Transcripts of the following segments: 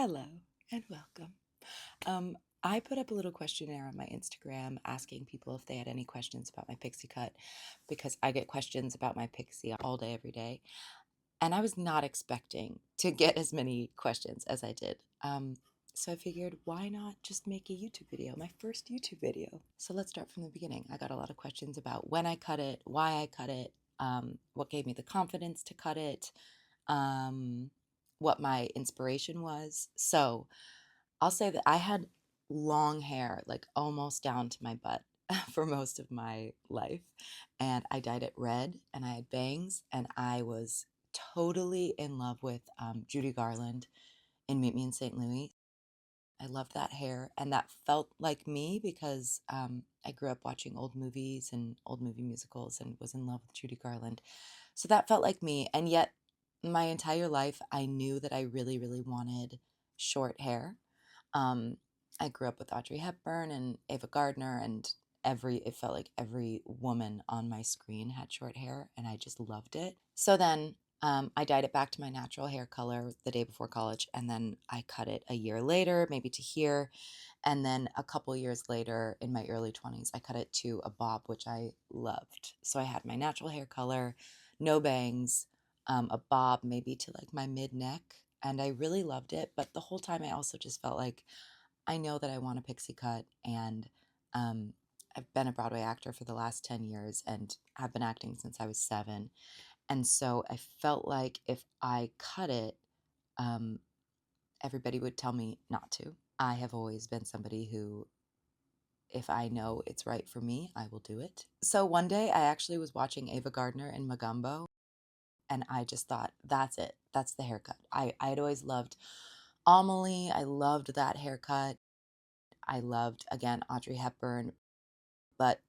Hello and welcome. Um, I put up a little questionnaire on my Instagram asking people if they had any questions about my pixie cut because I get questions about my pixie all day, every day. And I was not expecting to get as many questions as I did. So I figured, why not just make a YouTube video, my first YouTube video? So let's start from the beginning. I got a lot of questions about when I cut it, why I cut it, what gave me the confidence to cut it, um, what my inspiration was. So I'll say that I had long hair, like almost down to my butt for most of my life. And I dyed it red and I had bangs, and I was totally in love with Judy Garland in Meet Me in St. Louis. I loved that hair, and that felt like me because I grew up watching old movies and old movie musicals and was in love with Judy Garland. So that felt like me. And yet, my entire life, I knew that I really, really wanted short hair. Um, I grew up with Audrey Hepburn and Ava Gardner, and it felt like every woman on my screen had short hair, and I just loved it. So then I dyed it back to my natural hair color the day before college, and then I cut it a year later, maybe to here. And then a couple years later, in my early 20s, I cut it to a bob, which I loved. So I had my natural hair color, no bangs, a bob maybe to like my mid neck, and I really loved it. But the whole time, I also just felt like I know that I want a pixie cut, and um, I've been a Broadway actor for the last 10 years and have been acting since I was 7. And so I felt like if I cut it, um, everybody would tell me not to. I have always been somebody who, if I know it's right for me, I will do it. So one day I actually was watching Ava Gardner in Magumbo, and I just thought, that's it. That's the haircut. I'd always loved Amelie. I loved that haircut. I loved, again, Audrey Hepburn, but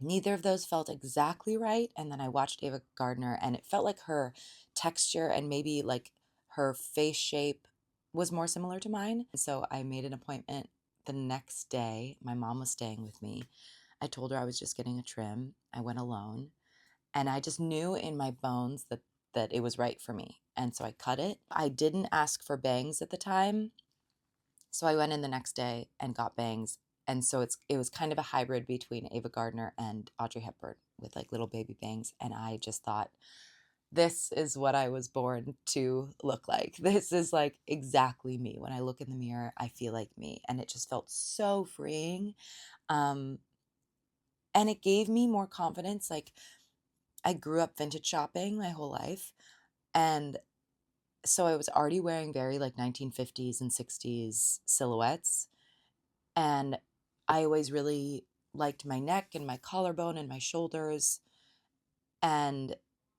neither of those felt exactly right. And then I watched Ava Gardner, and it felt like her texture and maybe like her face shape was more similar to mine. So I made an appointment the next day. My mom was staying with me. I told her I was just getting a trim. I went alone, and I just knew in my bones that it was right for me. And so I cut it. I didn't ask for bangs at the time, so I went in the next day and got bangs. And so it was kind of a hybrid between Ava Gardner and Audrey Hepburn with like little baby bangs. And I just thought, this is what I was born to look like. This is like exactly me. When I look in the mirror, I feel like me. And it just felt so freeing. Um, and it gave me more confidence. Like, I grew up vintage shopping my whole life. And so I was already wearing very like 1950s and 60s silhouettes. And I always really liked my neck and my collarbone and my shoulders. And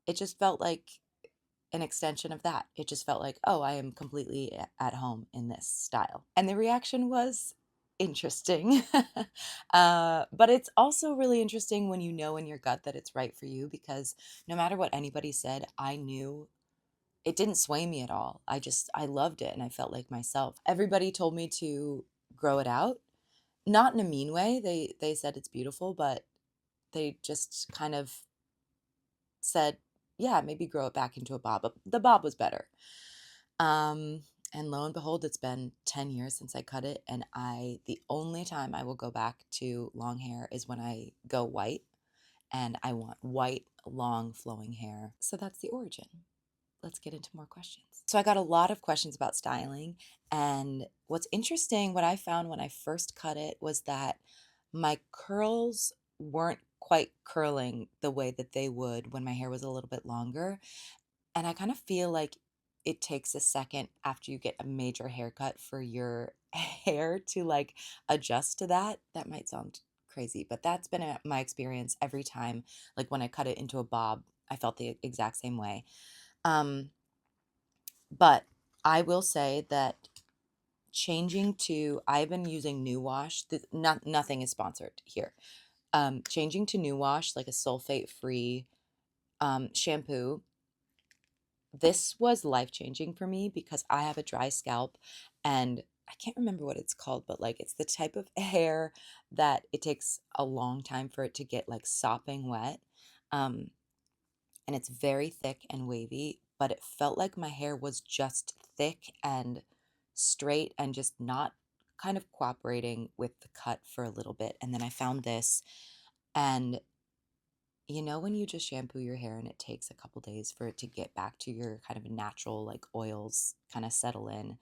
it just felt like an extension of that. It just felt like, oh, I am completely at home in this style. And the reaction was interesting. But it's also really interesting when you know in your gut that it's right for you, because no matter what anybody said, I knew it didn't sway me at all. I loved it and I felt like myself. Everybody told me to grow it out, not in a mean way. They said it's beautiful, but they just kind of said, yeah, maybe grow it back into a bob. But the bob was better. Um, and lo and behold, it's been 10 years since I cut it, and the only time I will go back to long hair is when I go white, and I want white, long, flowing hair. So that's the origin. Let's get into more questions. So I got a lot of questions about styling. And what's interesting, what I found when I first cut it was that my curls weren't quite curling the way that they would when my hair was a little bit longer. And I kind of feel like it takes a second after you get a major haircut for your hair to like adjust to that. That might sound crazy, but that's been my experience every time. Like when I cut it into a bob, I felt the exact same way. Um, but I will say that I've been using New Wash. Nothing is sponsored here. Changing to New Wash, like a sulfate free shampoo, this was life changing for me because I have a dry scalp, and I can't remember what it's called, but like it's the type of hair that it takes a long time for it to get like sopping wet. Um, and it's very thick and wavy, but it felt like my hair was just thick and straight and just not kind of cooperating with the cut for a little bit. And then I found this, and you know, when you just shampoo your hair and it takes a couple days for it to get back to your kind of natural, like oils kind of settle in.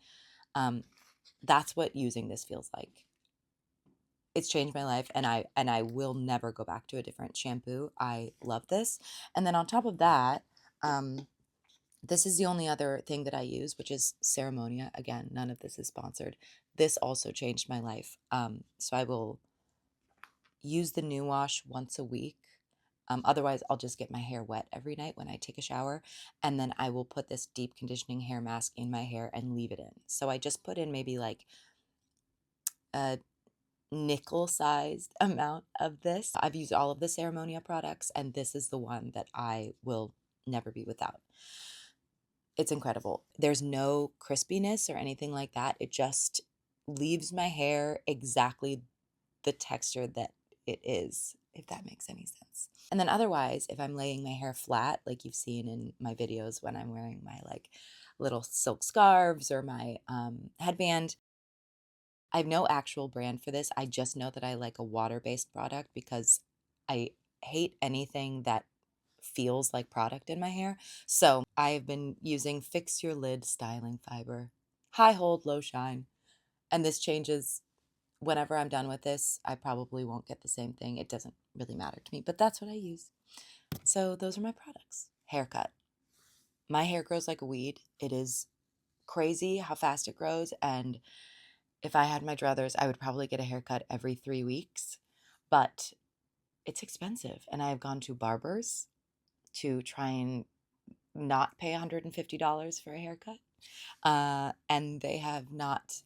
Um, that's what using this feels like. It's changed my life, and I will never go back to a different shampoo. I love this. And then on top of that, this is the only other thing that I use, which is Ceremonia. Again, none of this is sponsored. This also changed my life. So I will use the new wash once a week. Otherwise, I'll just get my hair wet every night when I take a shower. And then I will put this deep conditioning hair mask in my hair and leave it in. So I just put in maybe like a nickel-sized amount of this. I've used all of the Ceremonia products, and this is the one that I will never be without. It's incredible. There's no crispiness or anything like that. It just leaves my hair exactly the texture that it is, if that makes any sense. And then otherwise, if I'm laying my hair flat, like you've seen in my videos when I'm wearing my like little silk scarves or my headband, I have no actual brand for this. I just know that I like a water-based product because I hate anything that feels like product in my hair. So I have been using Fix Your Lid Styling Fiber. High hold, low shine. And this changes whenever I'm done with this. I probably won't get the same thing. It doesn't really matter to me, but that's what I use. So those are my products. Haircut. My hair grows like a weed. It is crazy how fast it grows, and if I had my druthers, I would probably get a haircut every 3 weeks, but it's expensive. And I've gone to barbers to try and not pay $150 for a haircut. And they have not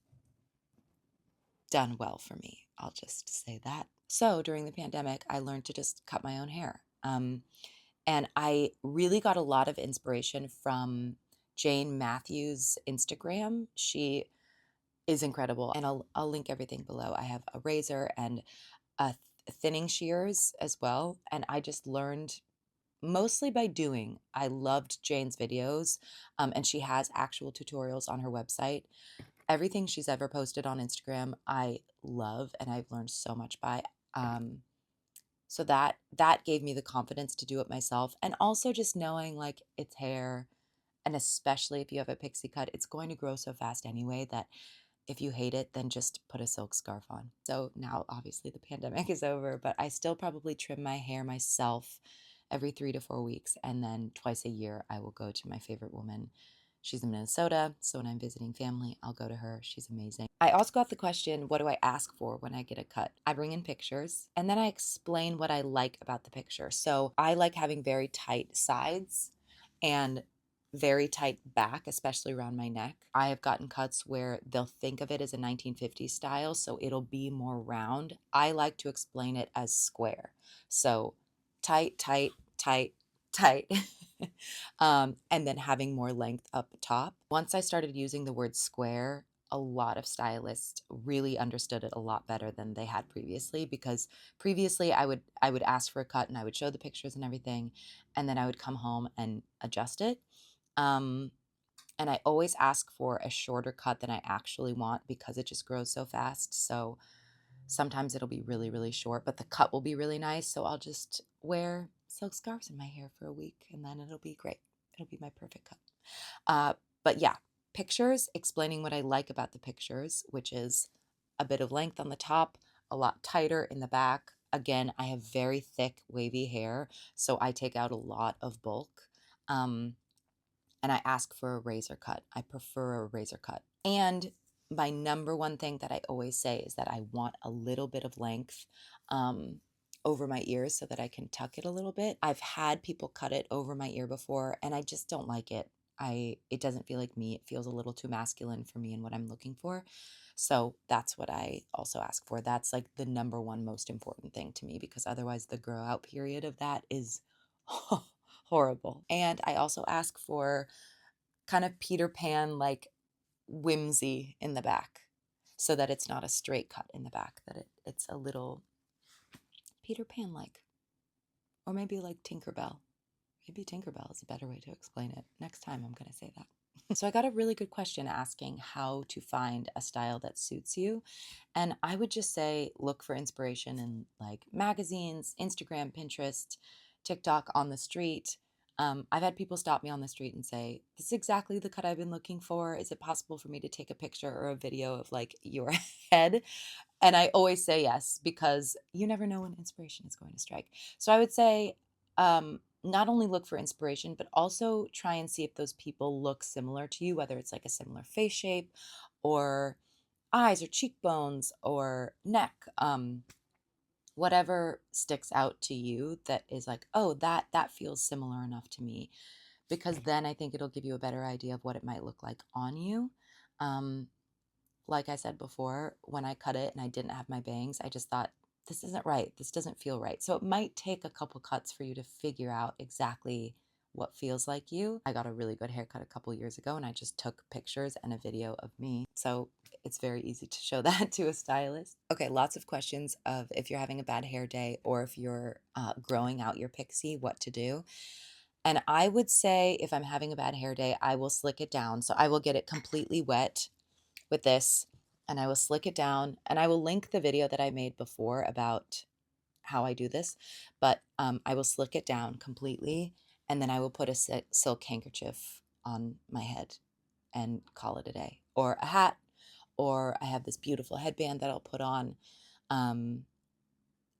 done well for me. I'll just say that. So during the pandemic, I learned to just cut my own hair. And I really got a lot of inspiration from Jane Matthews' Instagram. She is incredible. And I'll link everything below. I have a razor and thinning shears as well. And I just learned mostly by doing. I loved Jane's videos, and she has actual tutorials on her website. Everything she's ever posted on Instagram, I love, and I've learned so much by. So that gave me the confidence to do it myself, and also just knowing like it's hair, and especially if you have a pixie cut, it's going to grow so fast anyway that if you hate it, then just put a silk scarf on. So now, obviously, the pandemic is over, but I still probably trim my hair myself every 3 to 4 weeks. And then twice a year, I will go to my favorite woman. She's in Minnesota. So when I'm visiting family, I'll go to her. She's amazing. I also got the question, what do I ask for when I get a cut? I bring in pictures and then I explain what I like about the picture. So I like having very tight sides and very tight back, especially around my neck. I have gotten cuts where they'll think of it as a 1950s style, so it'll be more round. I like to explain it as square. So tight, tight, tight, tight. And then having more length up top. Once I started using the word square, a lot of stylists really understood it a lot better than they had previously, because previously I would ask for a cut and I would show the pictures and everything, and then I would come home and adjust it. And I always ask for a shorter cut than I actually want because it just grows so fast. So sometimes it'll be really, really short, but the cut will be really nice. So I'll just wear silk scarves in my hair for a week and then it'll be great. It'll be my perfect cut. But yeah, pictures, explaining what I like about the pictures, which is a bit of length on the top, a lot tighter in the back. Again, I have very thick, wavy hair, so I take out a lot of bulk. And I ask for a razor cut. I prefer a razor cut. And my number one thing that I always say is that I want a little bit of length over my ears so that I can tuck it a little bit. I've had people cut it over my ear before, and I just don't like it. It doesn't feel like me. It feels a little too masculine for me and what I'm looking for. So that's what I also ask for. That's like the number one most important thing to me, because otherwise the grow out period of that is horrible. And I also ask for kind of Peter Pan like whimsy in the back, so that it's not a straight cut in the back, that it's a little Peter Pan like, or maybe like Tinkerbell. Maybe Tinkerbell is a better way to explain it. Next time I'm going to say that. So I got a really good question asking how to find a style that suits you. And I would just say look for inspiration in like magazines, Instagram, Pinterest, TikTok, on the street. I've had people stop me on the street and say, "This is exactly the cut I've been looking for. Is it possible for me to take a picture or a video of like your head?" And I always say yes because you never know when inspiration is going to strike. So I would say not only look for inspiration, but also try and see if those people look similar to you, whether it's like a similar face shape or eyes or cheekbones or neck, whatever sticks out to you that is like, oh, that feels similar enough to me, because then I think it'll give you a better idea of what it might look like on you. Um, like I said before, when I cut it and I didn't have my bangs, I just thought, this isn't right. This doesn't feel right. So it might take a couple cuts for you to figure out exactly what feels like you. I got a really good haircut a couple years ago and I just took pictures and a video of me. So it's very easy to show that to a stylist. Okay, lots of questions of if you're having a bad hair day or if you're growing out your pixie, what to do. And I would say if I'm having a bad hair day, I will slick it down. So I will get it completely wet with this and I will slick it down, and I will link the video that I made before about how I do this, but I will slick it down completely and then I will put a silk handkerchief on my head and call it a day, or a hat, or I have this beautiful headband that I'll put on. Um,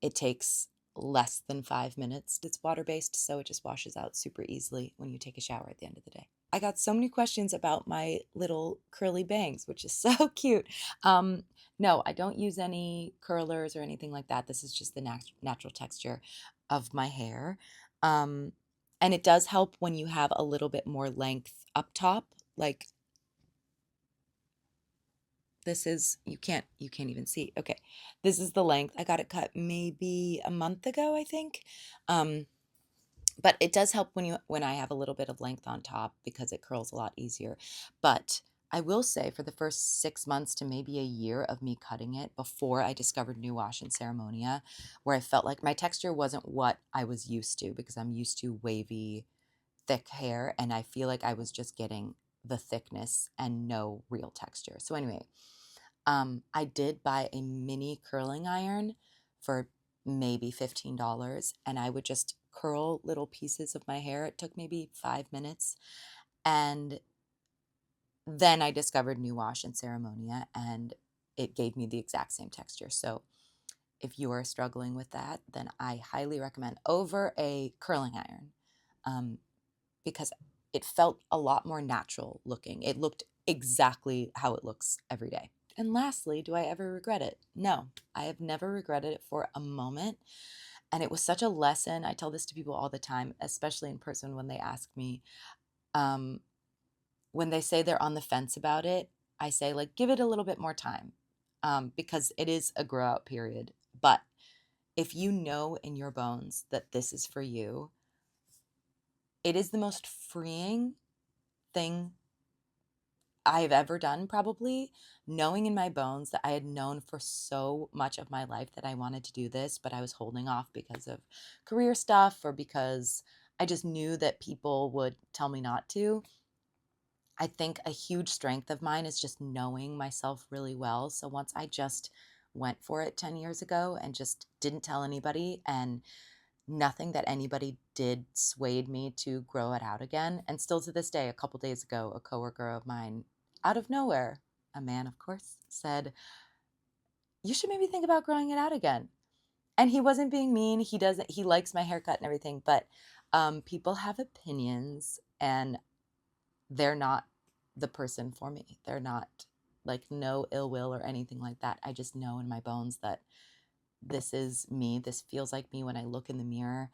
it takes less than 5 minutes. It's water-based, so it just washes out super easily when you take a shower at the end of the day. I got so many questions about my little curly bangs, which is so cute. No, I don't use any curlers or anything like that. This is just the natural texture of my hair. Um, and it does help when you have a little bit more length up top. Like this is, you can't even see. Okay. This is the length. I got it cut maybe a month ago, I think. Um, but it does help when I have a little bit of length on top because it curls a lot easier. But I will say for the first 6 months to maybe a year of me cutting it before I discovered New Wash and Ceremonia, where I felt like my texture wasn't what I was used to because I'm used to wavy, thick hair, and I feel like I was just getting the thickness and no real texture. So anyway, I did buy a mini curling iron for maybe $15, and I would just curl little pieces of my hair. It took maybe 5 minutes. And then I discovered New Wash and Ceremonia, and it gave me the exact same texture. So if you are struggling with that, then I highly recommend over a curling iron, because it felt a lot more natural looking. It looked exactly how it looks every day. And lastly, do I ever regret it? No, I have never regretted it for a moment. And it was such a lesson. I tell this to people all the time, especially in person when they ask me, um, when they say they're on the fence about it, I say, like, give it a little bit more time, because it is a grow out period. But if you know in your bones that this is for you, it is the most freeing thing I've ever done, probably, knowing in my bones that I had known for so much of my life that I wanted to do this, but I was holding off because of career stuff or because I just knew that people would tell me not to. I think a huge strength of mine is just knowing myself really well. So once I just went for it 10 years ago and just didn't tell anybody, and nothing that anybody did swayed me to grow it out again. And still to this day, a couple days ago, a coworker of mine, out of nowhere, a man, of course, said, "You should maybe think about growing it out again." And he wasn't being mean. He likes my haircut and everything, but people have opinions and they're not the person for me. They're not, like, no ill will or anything like that. I just know in my bones that this is me. This feels like me when I look in the mirror.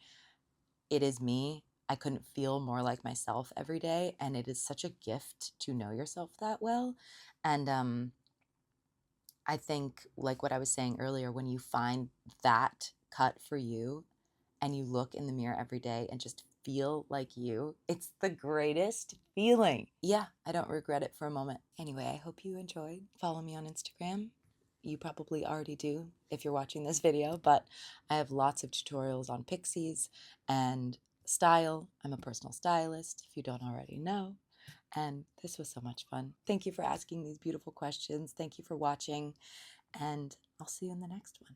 It is me. I couldn't feel more like myself every day, and it is such a gift to know yourself that well. And I think, like what I was saying earlier, when you find that cut for you and you look in the mirror every day and just feel like you, it's the greatest feeling. Yeah, I don't regret it for a moment. Anyway, I hope you enjoyed. Follow me on Instagram. You probably already do if you're watching this video, but I have lots of tutorials on pixies and style. I'm a personal stylist, if you don't already know. And this was so much fun. Thank you for asking these beautiful questions. Thank you for watching, and I'll see you in the next one.